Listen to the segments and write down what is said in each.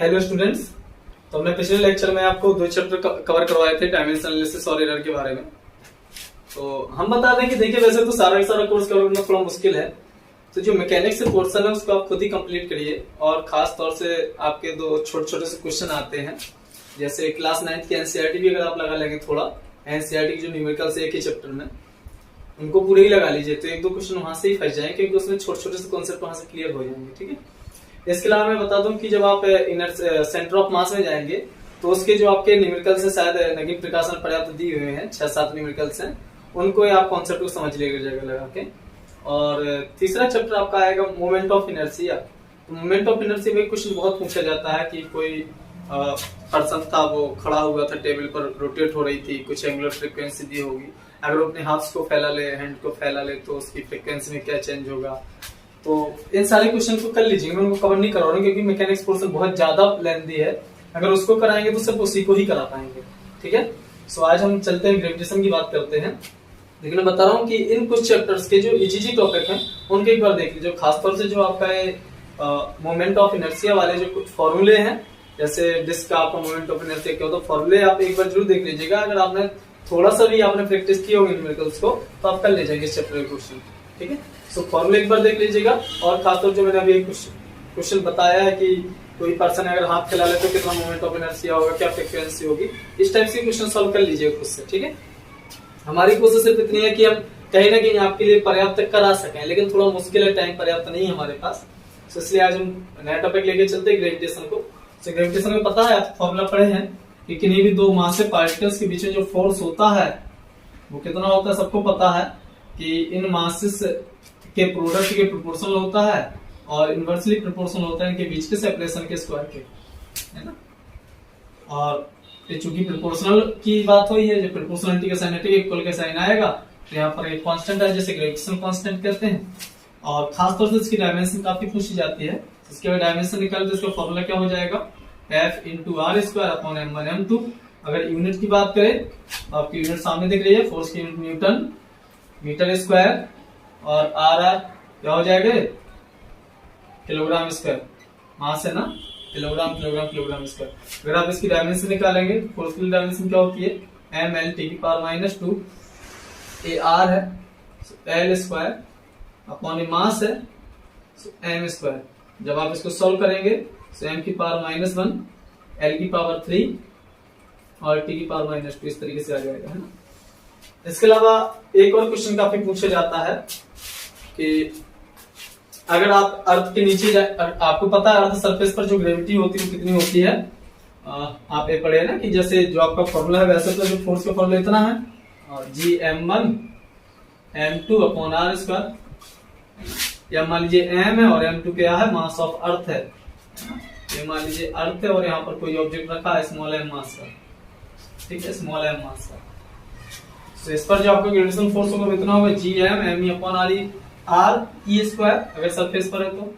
Hello students. तो हमने पिछले लेक्चर में आपको दो चैप्टर कवर करवाए थे, डायमेंशन एनालिसिस और एरर के बारे में। तो हम बता दें कि देखिए वैसे तो सारा का सारा कोर्स कवर करना थोड़ा मुश्किल है, तो जो मैकेनिक्स से पोर्शन है उसको आप खुद ही कंप्लीट करिए। और खास तौर से आपके दो छोटे छोटे से क्वेश्चन आते हैं, जैसे क्लास 9 की एनसीईआरटी भी अगर आप लगा लेंगे, थोड़ा एनसीईआरटी की जो न्यूमेरिकल्स एक ही चैप्टर में उनको पूरे ही लगा लीजिए, तो एक दो क्वेश्चन वहां से ही फंस जाएंगे, क्योंकि उसमें छोटे छोटे से कॉन्सेप्ट वहां से क्लियर हो जाएंगे। ठीक है, इसके अलावा मैं बता दूं कि जब आप इनर सेंटर ऑफ मास में जाएंगे तो उसके जो आपके न्यूमेरिकल्स हैं, शायद नगीन प्रकाशन पर्याप्त दिए हुए हैं, 6-7 न्यूमेरिकल्स हैं, उनको आप कॉन्सेप्ट को समझ लीजिएगा जगह लगा के। और तीसरा चैप्टर आपका आएगा मोमेंट ऑफ इनर्शिया। तो मोमेंट ऑफ इनर्शिया में क्वेश्चन बहुत पूछा जाता है कि कोई पर्सन था, वो खड़ा हुआ था टेबल पर, रोटेट हो रही थी, कुछ एंगुलर फ्रीक्वेंसी दी होगी, अगर वो अपने हाथ को फैला ले, हैंड को फैला ले, तो उसकी फ्रीक्वेंसी में क्या चेंज होगा। तो इन सारे क्वेश्चन को कर लीजिए, मैं उनको कवर नहीं करा रहा हूँ क्योंकि मैकेनिक्स पोर्शन बहुत ज्यादा लेंथी है, अगर उसको कराएंगे तो सिर्फ उसी को ही करा पाएंगे। ठीक है, सो आज हम चलते हैं ग्रेविटेशन की बात करते हैं। लेकिन मैं बता रहा हूँ कि इन कुछ चैप्टर्स के जो इजी टॉपिक हैं उनके एक बार देख लीजिए, खासतौर से जो आपका मोमेंट ऑफ इनर्शिया वाले जो कुछ फॉर्मूले हैं, जैसे डिस्क का आपका मोमेंट ऑफ इनर्शिया क्या होता है, फॉर्मूले आप एक बार जरूर देख लीजिएगा। अगर आपने थोड़ा सा भी आपने प्रैक्टिस की होगी न्यूमेरिकल्स को तो आप कर ले जाएंगे इस चैप्टर के क्वेश्चन। ठीक है, सो फॉर्मूले एक बार देख लीजिएगा। और खासतौर जो मैंने अभी क्वेश्चन बताया है कि कोई पर्सन अगर हाथ फैला ले तो कितना मोमेंट ऑफ इनर्शिया होगा, क्या फ्रीक्वेंसी होगी, इस टाइप से क्वेश्चन सॉल्व कर लीजिएगा खुद से। ठीक है, हमारी कोशिश सिर्फ इतनी है कि हम कहीं ना कहीं आपके लिए पर्याप्त करा सकें, लेकिन थोड़ा मुश्किल है, टाइम पर्याप्त नहीं है हमारे पास, तो इसलिए आज हम नया टॉपिक लेके चलते हैं ग्रेविटेशन को। तो ग्रेविटेशन में पता है आप फॉर्मूला पढ़े हैं कि किन्हीं भी दो मासिव पार्टिकल्स के बीच में जो फोर्स होता है वो कितना होता है, सबको पता है कि इन मासेस के प्रोडक्ट के प्रोपोर्शनल होता है और इनवर्सली प्रोपोर्शनल होता है इनके बीच के सेपरेशन के स्क्वायर के, है ना। और चूंकि प्रोपोर्शनल की बात हुई है, जब प्रोपोर्शनलिटी का साइन इक्वल का साइन आएगा तो यहाँ पर एक कांस्टेंट है, जैसे ग्रेविटेशनल कांस्टेंट कहते हैं। और खासतौर से इसकी डायमेंशन काफी पूछी जाती है, इसके बाद डायमेंशन निकाले तो इसका फॉर्मूला क्या हो जाएगा, F into r square upon m1 m2। अगर यूनिट की बात करें तो आपकी यूनिट सामने दिख रही है, फोर्स की यूनिट न्यूटन मीटर स्क्वायर, और आर क्या हो जाएगा, किलोग्राम स्क्वायर, मास है ना, किलोग्राम किलोग्राम किलोग्राम स्क्वायर। अगर आप इसकी डायमेंशन निकालेंगे, फोर्स की डायमेंशन क्या होती है, mL⁻², ये आर है, एल स्क्वायर अपॉन मास है, m स्क्वायर। जब आप इसको सॉल्व करेंगे तो m⁻⁻1, L⁻3 और T⁻⁻2 इस तरीके से आ जाएगा, है ना। इसके अलावा एक और क्वेश्चन काफी पूछा जाता है कि अगर आप अर्थ के नीचे आपको पता है अर्थ सरफेस पर जो ग्रेविटी होती है वो कितनी होती है, आप ये पढ़े ना कि जैसे जो आपका फॉर्मूला है वैसे तो जो फोर्स का फॉर्मूला इतना है, Gm1 m2 upon r square, या मान लीजिए m है और m2 क्या है, मास ऑफ अर्थ है, ये मान लीजिए अर्थ है और यहाँ पर कोई ऑब्जेक्ट रखा है स्मॉल m मास का, ठीक है, स्मॉल m मास का। तो इस पर जो आपका ग्रेविटेशनल फोर्स होगा इतना होगा Gm me upon R E square, अगर सरफेस पर है तो,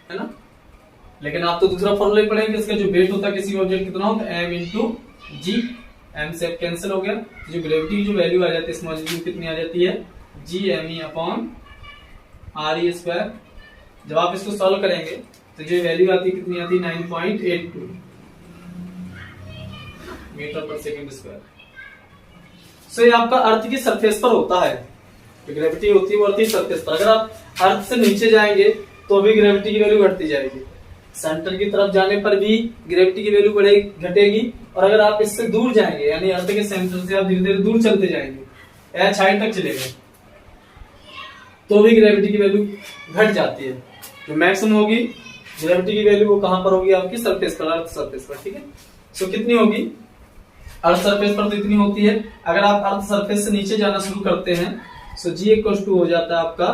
है ना। लेकिन आप तो दूसरा फॉर्मूला पढ़ेंगे, इसका जो वेट होता है किसी ऑब्जेक्ट कितना होगा, m इंटू जी, m से कैंसिल हो गया, जो ग्रेविटी की जो वैल्यू आ जाती है स्मॉल जी कितनी आ जाती है, Gme upon R E square. जब आप इसको सॉल्व करेंगे तो जो वैल्यू आती है कितनी आती है, 9.82 मीटर पर सेकंड स्क्वायर। सो ये आपका अर्थ की सरफेस पर होता है, तो ग्रेविटी होती है वो अर्थ की सरफेस पर। अगर आप अर्थ से नीचे जाएंगे तो भी ग्रेविटी की वैल्यू घटती जाएगी, सेंटर की तरफ जाने पर भी ग्रेविटी की वैल्यू बढ़ेगी घटेगी, और अगर आप इससे दूर जाएंगे यानी अर्थ के सेंटर से आप धीरे धीरे दूर चलते जाएंगे, h हाइट तक चले गए तो भी ग्रेविटी की वैल्यू घट जाती है। जो मैक्सिमम होगी ग्रेविटी की वैल्यू वो कहां पर होगी, आपकी सरफेस पर, अर्थ सरफेस पर। ठीक है, सो कितनी होगी, अर्थ सरफेस पर तो इतनी होती है। अगर आप अर्थ सरफेस से नीचे जाना शुरू करते हैं सो G = 2 हो जाता है आपका,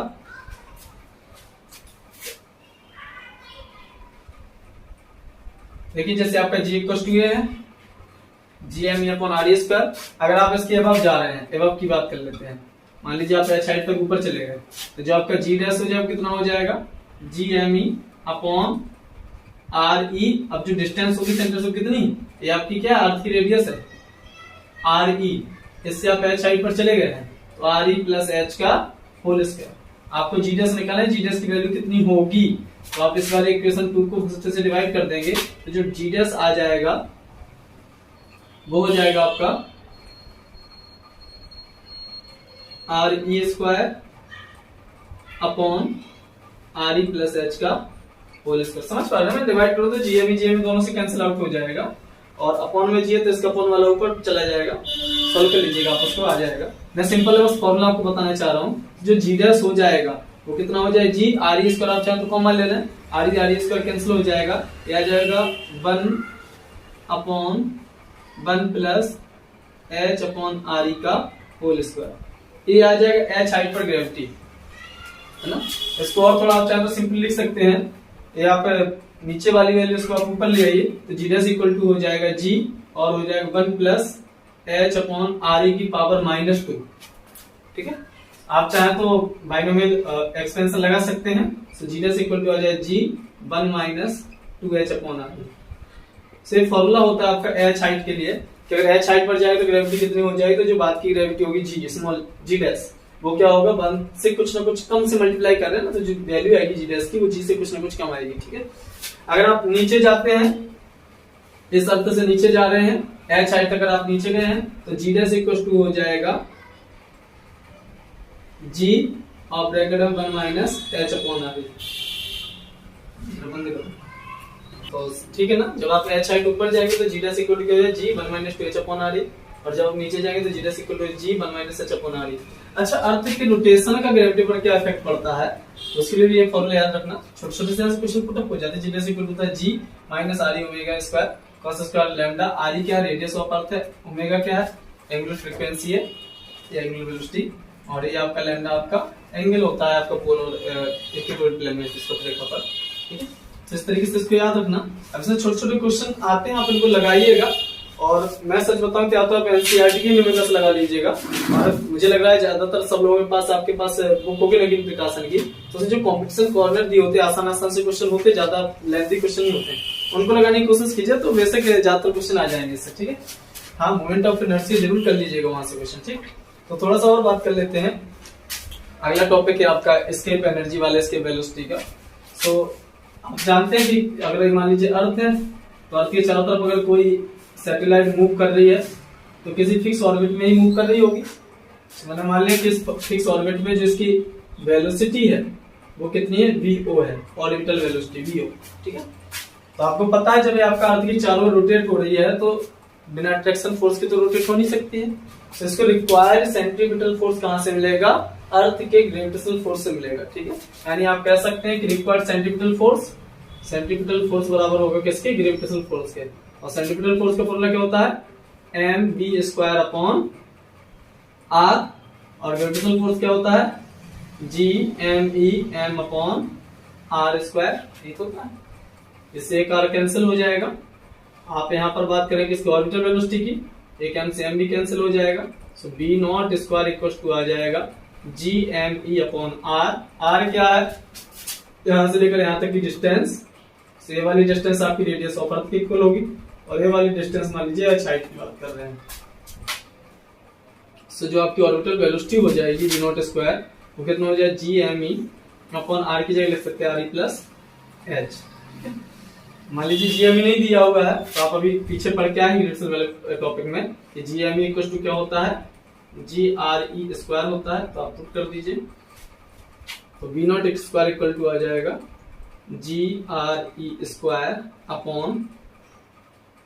देखिए जैसे आपका G = ये है, Gme अपॉन आर स्क्वायर। अगर आप इसके अबव जा रहे हैं, अबव की बात कर लेते हैं, मान लीजिए आप h हाइट तक ऊपर चले गए, तो जो आपका G डैश हो जाएगा कितना हो जाएगा, Gme अपॉन आर ई। अब जो डिस्टेंस होगी सेंटर से कितनी, ये आपकी क्या अर्थ की रेडियस है, आर ई, इससे आप h हाइट पर चले गए हैं तो आर ई प्लस एच का होल स्क्वायर। आपको जीडीएस निकालना है, जीडीएस की वैल्यू कितनी होगी, तो आप इस वाले इक्वेशन 2 को फर्स्ट से डिवाइड कर देंगे तो जो जी डैश आ जाएगा वो हो जाएगा आपका are E square upon R E plus H का होल स्क्वायर। समझ पा रहे हैं? मैं डिवाइड करूं तो जीएम दोनों से कैंसिल आउट हो जाएगा और अपॉन में जी है तो इसका अपॉन वाला ऊपर चला जाएगा। सॉल्व कर लीजिएगा, आप उसको आ जाएगा। मैं सिंपल बस फॉर्मूला आपको बताना चाह रहा हूँ। जो जी डैश हो जाएगा वो कितना हो जाएगा, जी आर ई स्क्वायर आप चाहें तो कॉमन ले लें, आर ई स्क्वायर कैंसिल हो जाएगा, ये आ जाएगा 1 upon 1 plus H upon R ई का होल स्क्वायर। ये आ जाएगा एच हाइट पर ग्रेविटी, है ना। इसको और थोड़ा आप चाहें तो सिंपली लिख सकते हैं, ये आप नीचे वाली वैल्यू इसको आप ऊपर ले आइए तो जी डैश इक्वल टू हो जाएगा जी और हो जाएगा 1 प्लस एच अपॉन आर ई की पावर -2। ठीक है, आप चाहें तो बाइनोमियल एक्सपेंशन लगा सकते हैं। सो जी डैश इक्वल टू आ जाएगा जी 1 माइनस 2h अपॉन आर। से फॉर्मूला होता है आपका एच हाइट के लिए कि अगर एच हाइट पर जाए तो ग्रेविटी कितनी हो जाएगी, तो जो बात की ग्रेविटी होगी जी स्मॉल जी डैश वो क्या होगा 1 से कुछ ना कुछ कम से मल्टीप्लाई कर रहे हैं ना, तो जो वैल्यू आएगी जी डैश की वो जी से कुछ ना कुछ कम आएगी। ठीक है, अगर आप नीचे जाते हैं इस अर्थ से नीचे जा रहे हैं एच हाइट अगर आप नीचे गए हैं तो जी डैश इक्वल टू हो जाएगा जी और ब्रैकेट में 1 माइनस एच अपॉन आर। तो ठीक है ना, जब आप एच हाइट ऊपर जाएंगे तो जी डैश इक्वल टू क्या हो जाएगा जी 1 माइनस 2h अपॉन आर, और जब आप नीचे जाएंगे तो g dash equal to g 1 minus h upon R. अच्छा, अर्थ की रोटेशन का ग्रेविटी पर क्या इफेक्ट पड़ता है तो उसके लिए भी ये फॉर्मूला याद रखना। छोटे छोटे से क्वेश्चन पुट अप हो जाते हैं। जी डैश इक्वल टू होता है g minus R E omega square cos square lambda. R E क्या है, रेडियस ऑफ अर्थ है, ओमेगा क्या है, एंगुलर फ्रीक्वेंसी है या एंगुलर वेलोसिटी, और ये आपका लैम्डा आपका एंगल होता है आपका पोलर इक्विटोरियल प्लेन में इसको रेखा पर। ठीक है, तो इस तरीके से इसको याद रखना। अब इसमें छोटे छोटे क्वेश्चन आते हैं, आप इनको लगाइएगा। और मैं सच बताऊं क्या, तो आप एनसीईआरटी की न्यूमेरिकल्स लगा लीजिएगा। और मुझे लग रहा है ज्यादातर सब लोगों के पास आपके पास बुक होगी लगी प्रकाशन की, तो जो कंपटीशन कॉर्नर दिए होते हैं आसान आसान से क्वेश्चन होते हैं, ज्यादा लेंथी क्वेश्चन नहीं होते हैं, उनको लगाने की कोशिश कीजिए तो वैसे ज्यादातर क्वेश्चन आ जाएंगे इससे। ठीक है, हाँ, मोमेंट ऑफ इनर्सी जरूर कर लीजिएगा वहां से क्वेश्चन। ठीक, तो थोड़ा सा और बात कर लेते हैं। अगला टॉपिक है आपका एस्केप एनर्जी वाले एस्केप वेलोसिटी का। सो आप जानते हैं कि अगर मान लीजिए अर्थ है तो अर्थ के चारों तरफ अगर कोई सैटेलाइट मूव कर रही है तो किसी फिक्स ऑर्बिट में ही मूव कर रही होगी। मैंने मान लिया कि इस फिक्स ऑर्बिट में जो इसकी वेलोसिटी है वो कितनी है, vo है, ऑर्बिटल वेलोसिटी vo। ठीक है, तो आपको पता है जब आपका अर्थ की चारों रोटेट हो रही है तो बिना अट्रैक्शन फोर्स के तो रोटेट हो नहीं सकती है। तो इसको रिक्वायर्ड सेंट्रीपिटल फोर्स कहां से मिलेगा, अर्थ के ग्रेविटेशनल फोर्स से मिलेगा। ठीक है, यानी आप कह सकते हैं कि रिक्वायर्ड सेंट्रीपिटल फोर्स बराबर होगा किसके, ग्रेविटेशनल फोर्स के। और सेंट्रीपिटल फोर्स का फॉर्मूला क्या होता है, m v square upon r, और ग्रेविटेशनल फोर्स क्या होता है, G M E M upon r square. ठीक होता है, इससे एक आर कैंसिल हो जाएगा। आप यहाँ पर बात करें किसकी, ऑर्बिटल वेलोसिटी की, एक एम से एम भी कैंसिल हो जाएगा। So B naught square equal to आ जाएगा G M E upon R. R क्या है, यहां से लेकर यहां तक की डिस्टेंस, ये वाली डिस्टेंस आपकी रेडियस ऑफ अर्थ की इक्वल होगी, और ये वाली डिस्टेंस मान लीजिए एच हाइट की बात कर रहे हैं। सो जो आपकी ऑर्बिटल वेलोसिटी हो जाएगी वी नॉट स्क्वायर वो कितना हो जाए, G M E upon r की जगह लिख सकते हैं आर ई प्लस एच। मान लीजिए जी एम ई नहीं दिया हुआ है तो आप अभी पीछे पढ़ के आएंगे टॉपिक में कि G M E equal to क्या होता है, जी आर ई स्क्वायर होता है। तो आप पुट कर दीजिए, तो V naught square equal to आ जाएगा g R E square upon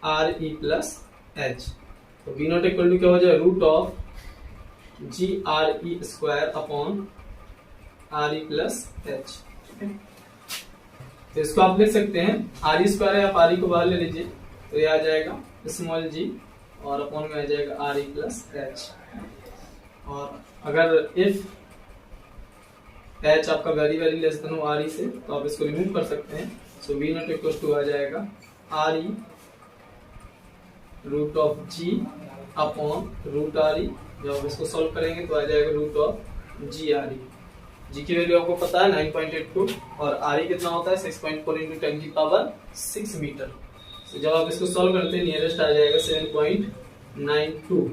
R E plus H. तो वी नॉट इक्वल टू क्या हो जाए, root of ji R E square upon R E plus H. तो इसको आप लिख सकते हैं, आर ई स्क्वायर है, आप आर ई को बाहर ले लीजिए तो ये आ जाएगा स्मॉल जी और अपॉन में आ जाएगा आर ई प्लस एच। और अगर इफ एच आपका वेरी वेरी लेस देन हो आर ई से तो आप इसको रिमूव कर सकते हैं। So V not equal to आ जाएगा R E root of G upon root R E. जब आप इसको सॉल्व करेंगे तो आ जाएगा root of ji R E. G की वैल्यू आपको पता है 9.82 और आर ई कितना होता है 6.4 इंटू 10 की पावर 6 मीटर। तो जब आप इसको सॉल्व करते हैं नियरेस्ट आ जाएगा 7.92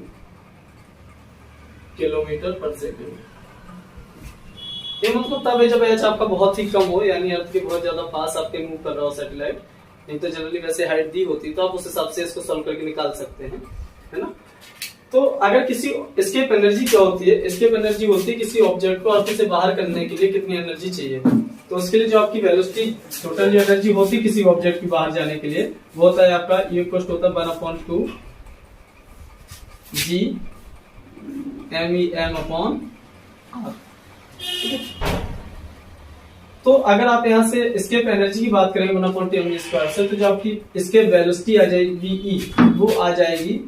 किलोमीटर पर सेकेंड। ये मतलब तब है जब एच आपका बहुत ही कम हो, यानी अर्थ के बहुत ज्यादा पास आपके मूव कर रहा हो सैटेलाइट। नहीं तो जनरली वैसे हाइट दी होती तो आप उस हिसाब से इसको सॉल्व करके निकाल सकते हैं, है ना। तो अगर किसी एस्केप एनर्जी क्या होती है, एस्केप एनर्जी होती है किसी ऑब्जेक्ट को अर्थ से बाहर करने के लिए कितनी एनर्जी चाहिए। तो उसके लिए जो आपकी वेलोसिटी टोटल जो एनर्जी होती है किसी ऑब्जेक्ट की बाहर जाने के लिए वो होता है आपका ये इक्वल होता है 1/2 जी MEM अपॉन R। तो अगर आप यहाँ से एस्केप एनर्जी की बात करें 1/2 से, तो जो आपकी एस्केप वेलोसिटी आ जाएगी E, वो आ जाएगी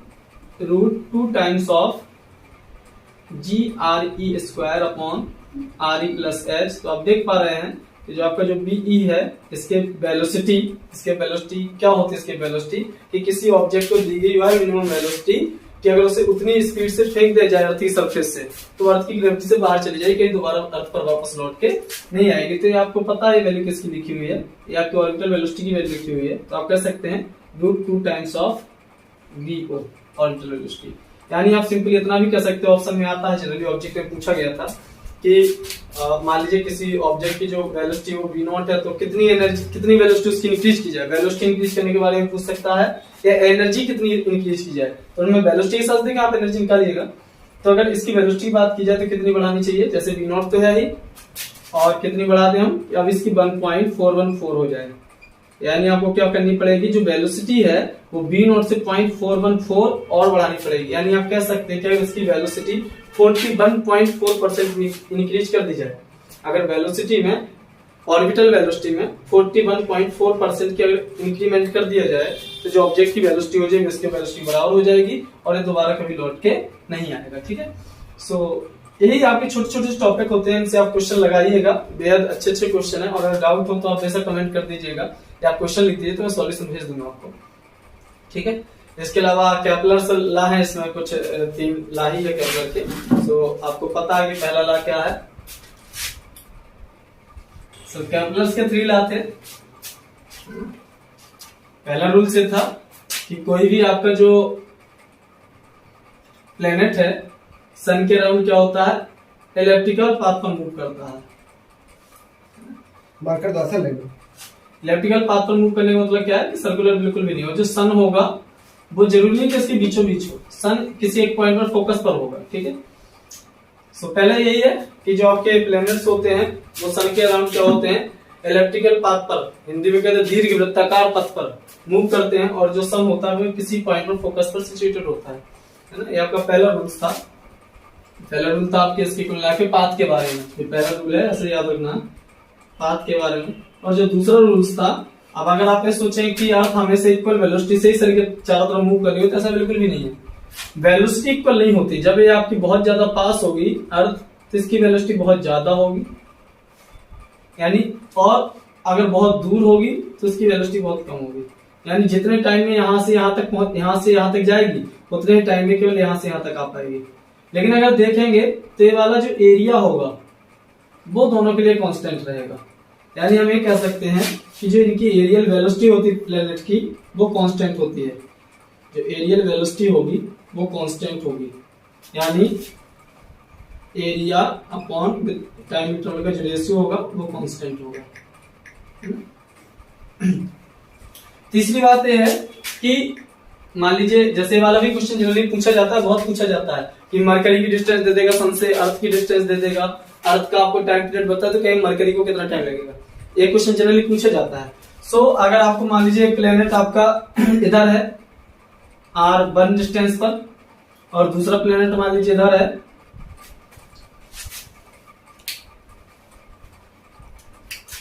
√2 times of GRE² upon RE plus H। तो आप देख पा रहे हैं कि जो आपका जो BE है इसके वेलोसिटी क्या होती है, इसके वेलोसिटी कि किसी ऑब्जेक्ट को दी गई है मिनिमम वेलोसिटी कि अगर उसे उतनी स्पीड से फेंक दिया जाए अर्थ की सरफेस से तो अर्थ की ग्रेविटी से बाहर चली जाएगी, कहीं दोबारा अर्थ पर वापस लौट के नहीं आएगी। तो ये आपको पता है वैल्यू किसकी लिखी हुई है, ये आपकी ऑर्बिटल वेलोसिटी की वैल्यू लिखी हुई है। तो आप कह सकते हैं √2 times of VO orbital velocity. यानी आप सिंपली इतना भी कह सकते हो, ऑप्शन में आता है जनरली ऑब्जेक्ट में पूछा गया था कि मान लीजिए किसी ऑब्जेक्ट की जो वेलोसिटी वो V0 है तो कितनी वेलोसिटी उसकी इंक्रीज की जाए। वेलोसिटी इंक्रीज करने के बारे में पूछ सकता है या एनर्जी कितनी इंक्रीज की जाए, तो उनमें वेलोसिटी के साथ देखें आप एनर्जी निकालिएगा। तो अगर इसकी वेलोसिटी की बात की जाए तो कितनी बढ़ानी चाहिए, जैसे V0 तो है ही और कितनी बढ़ा दें हम, अब इसकी 1.414 हो जाए। यानी आपको क्या करनी पड़ेगी, जो वेलोसिटी है वो V0 से 0.414 और बढ़ानी पड़ेगी। यानी आप कह सकते हैं कि अगर इसकी वेलोसिटी 41.4% इंक्रीज कर दी जाए, अगर वेलोसिटी में ऑर्बिटल वेलोसिटी में 41.4% की अगर इंक्रीमेंट कर दिया जाए तो जो ऑब्जेक्ट की वेलोसिटी हो जाएगी उसकी वेलोसिटी बराबर हो जाएगी और ये दोबारा कभी लौट के नहीं आएगा। ठीक है, सो यही आपके छोटे छोटे टॉपिक होते हैं, इनसे आप क्वेश्चन लगाइएगा, बेहद अच्छे अच्छे क्वेश्चन है। और अगर डाउट हो तो आप ऐसा कमेंट कर दीजिएगा या आप क्वेश्चन लिख दीजिए तो मैं सॉल्यूशन भेज दूंगा आपको। ठीक है, इसके अलावा केपलर ला है, इसमें कुछ 3 ला ही है केपलर के। तो आपको पता है कि पहला ला क्या है। केपलर के 3 ला थे। पहला रूल से था कि कोई भी आपका जो प्लेनेट है सन के अराउंड क्या होता है, इलेप्टिकल पाथ पर मूव करता है। मार्कर दासा ले लो। इलेप्टिकल पाथ पर मूव करने का मतलब क्या है कि सर्कुलर बिल्कुल भी नहीं हो। जो सन होगा वो जरूरी नहीं कि इसके बीचों बीच हो, सन किसी एक पॉइंट पर फोकस पर होगा। ठीक है, सो पहले यही है कि जो आपके प्लैनेट्स होते हैं वो सन के अराउंड क्या होते हैं, इलेप्टिकल पाथ पर, हिंदी में कहते हैं दीर्घ वृत्ताकार पथ पर मूव करते हैं। और जो सन होता है वो किसी पॉइंट पर फोकस पर सिचुएटेड होता है ना। ये आपका पहला रूल था। पहला रूल था आपके इसकी कुल मिला के पाथ के बारे में, ये पहला रूल है, ऐसे याद रखना, पाथ के बारे में। और जो दूसरा रूल था, अब अगर आप ये सोचें कि अर्थ हमेशा इक्वल वेलोसिटी से ही सर के चारों तरफ मूव कर रही हो तो ऐसा बिल्कुल भी नहीं है। वेलोसिटी इक्वल नहीं होती। जब ये आपकी बहुत ज्यादा पास होगी अर्थ तो इसकी वेलोसिटी बहुत ज्यादा होगी, यानी, और अगर बहुत दूर होगी तो इसकी वेलोसिटी बहुत कम होगी। यानी जितने टाइम में यहां से यहां तक जाएगी उतने ही टाइम में केवल यहां से यहां तक आ पाएगी। लेकिन अगर देखेंगे तो ये वाला जो एरिया होगा वो दोनों के लिए कांस्टेंट रहेगा। यानी हम ये कह सकते हैं कि जो इनकी एरियल वेलोसिटी होती है प्लेनेट की वो कांस्टेंट होती है। जो एरियल वेलोसिटी होगी वो कांस्टेंट होगी, यानी एरिया अपॉन टाइम इंटरवल का जो रेशियो होगा वो कांस्टेंट होगा। तीसरी बात यह है कि मान लीजिए जैसे वाला भी क्वेश्चन जनरली पूछा जाता है, बहुत पूछा जाता है कि मरकरी की डिस्टेंस दे देगा सन से, अर्थ की डिस्टेंस दे देगा, अर्थ का आपको टाइम पीरियड बता तो कहीं मरकरी को कितना टाइम लगेगा, ये क्वेश्चन जनरली पूछा जाता है। सो अगर आपको मान लीजिए एक प्लेनेट आपका इधर है R1 डिस्टेंस पर और दूसरा प्लेनेट मान लीजिए इधर है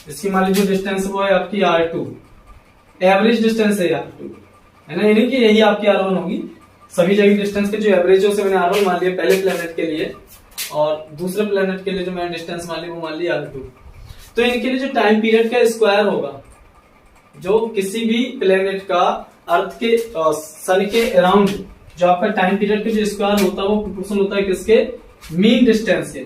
इसकी मान लीजिए डिस्टेंस वो है आपकी R2, एवरेज डिस्टेंस है R2, है ना। यानी कि यही आपकी R1 होगी। सभी जगह डिस्टेंस के जो एवरेज है उसे मैंने R1 मान लिया पहले प्लेनेट के लिए, और दूसरे प्लेनेट के लिए जो मैंने डिस्टेंस मान लिया वो मान लिया R2। तो इनके लिए जो टाइम पीरियड का स्क्वायर होगा, जो किसी भी प्लेनेट का अर्थ के सन के अराउंड जो आपका टाइम पीरियड का जो स्क्वायर होता है वो प्रोपोर्शनल होता है किसके, मीन डिस्टेंस के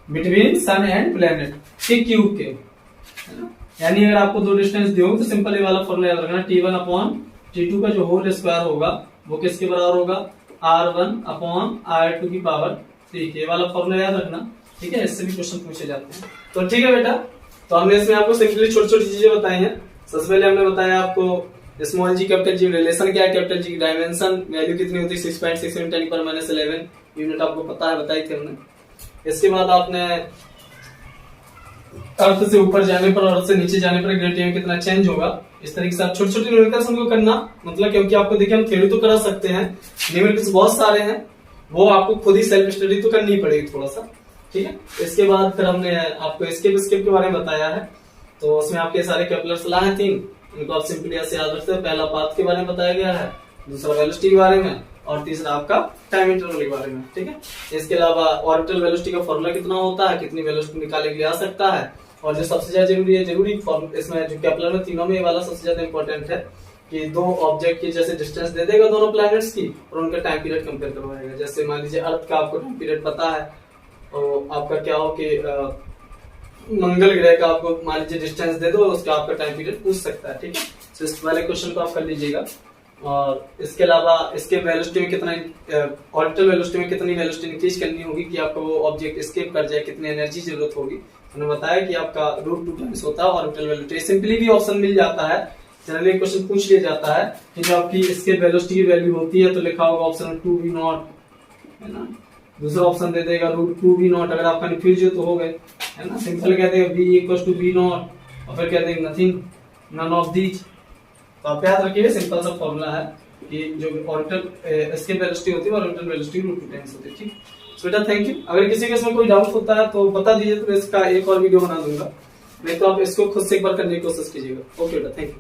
बिटवीन सन एंड प्लेनेट के क्यूब के, है ना। यानी अगर आपको दो डिस्टेंस दिए हो तो सिंपल ये वाला फॉर्मूला याद रखना, T1 अपॉन T2 का जो होल स्क्वायर होगा वो किसके बराबर होगा, R1 अपॉन R2 की पावर 3। ये वाला फॉर्मूला याद रखना। ठीक है, इससे भी क्वेश्चन पूछे जाते हैं। तो ठीक है बेटा, तो हमने इसमें आपको सिंपली छोटी छोटी चीजें बताई हैं। सबसे पहले हमने बताया आपको small G capital G relation क्या है, कैपिटल जी की डायमेंशन वैल्यू कितनी होती है 6.6 × 10⁻11 यूनिट आपको पता है, बताई थी हमने। इसके बाद आपने अर्थ से ऊपर जाने पर और अर्थ से नीचे जाने पर ग्रेविटी में कितना चेंज होगा, इस तरीके से आप छोटे छोटे न्यूमेरिकल्स हमको करना, मतलब क्योंकि आपको देखिए हम थ्योरी तो करा सकते हैं, न्यूमेरिकल्स बहुत सारे हैं, वो आपको खुद ही सेल्फ स्टडी तो करनी पड़ेगी थोड़ा सा, ठीक है। इसके बाद फिर हमने आपको एस्केप के बारे में बताया है, तो उसमें आपके सारे कैपिलर्स लाए हैं 3, इनको आप सिंपली ऐसे याद रखते हैं। पहला पाथ के बारे में बताया गया है, दूसरा वेलोसिटी के बारे में, और तीसरा आपका टाइम इंटरवल के बारे में, ठीक है। इसके अलावा ऑर्बिटल वेलोसिटी का फॉर्मूला कितना होता है, कितनी वेलोसिटी निकालने के लिए आ सकता है, और जो सबसे ज्यादा जरूरी है, इसमें जो केपलर में तीनों में ये वाला सबसे ज्यादा इंपॉर्टेंट है कि दो ऑब्जेक्ट की जैसे डिस्टेंस दे देगा दोनों प्लैनेट्स की, और उनका टाइम पीरियड कंपेयर करवाएगा। जैसे मान लीजिए अर्थ का आपको टाइम पीरियड पता है, तो आपका क्या हो कि मंगल ग्रह का आपको मान लीजिए डिस्टेंस दे दो, उसका आपका टाइम पीरियड पूछ सकता है, ठीक है। तो इस वाले क्वेश्चन को आप कर लीजिएगा। और इसके अलावा इसके वेलोसिटी में कितना, ऑर्बिटल वेलोसिटी में कितनी वेलोसिटी इंक्रीज करनी होगी कि आपको वो ऑब्जेक्ट एस्केप कर जाए, कितनी एनर्जी जरूरत होगी, हमने बताया कि आपका √2 टाइम्स होता है ऑर्बिटल वेलोसिटी। सिंपली भी ऑप्शन मिल जाता है, जनरली क्वेश्चन पूछ लिया जाता है कि जब आपकी इसके वेलोसिटी की वैल्यू होती है तो लिखा होगा ऑप्शन में 2v0, है ना। दूसरा ऑप्शन दे देगा √2v0, अगर आप कंफ्यूज हो तो हो गए, है ना। सिंपल कहते हैं v = v0 और फिर कहते हैं नथिंग, नन ऑफ दीज। तो आप याद रखिए, सिंपल सा फॉर्मूला है कि जो ऑर्बिटल इसके वेलोसिटी होती है ऑर्बिटल वेलोसिटी √2 टाइम्स होती है, ठीक। सो बेटा थैंक यू। अगर किसी के इसमें कोई डाउट होता है तो बता दीजिए, तो मैं इसका एक और वीडियो बना दूंगा, नहीं तो आप इसको खुद से एक बार करने की कोशिश कीजिएगा। ओके बेटा, थैंक यू।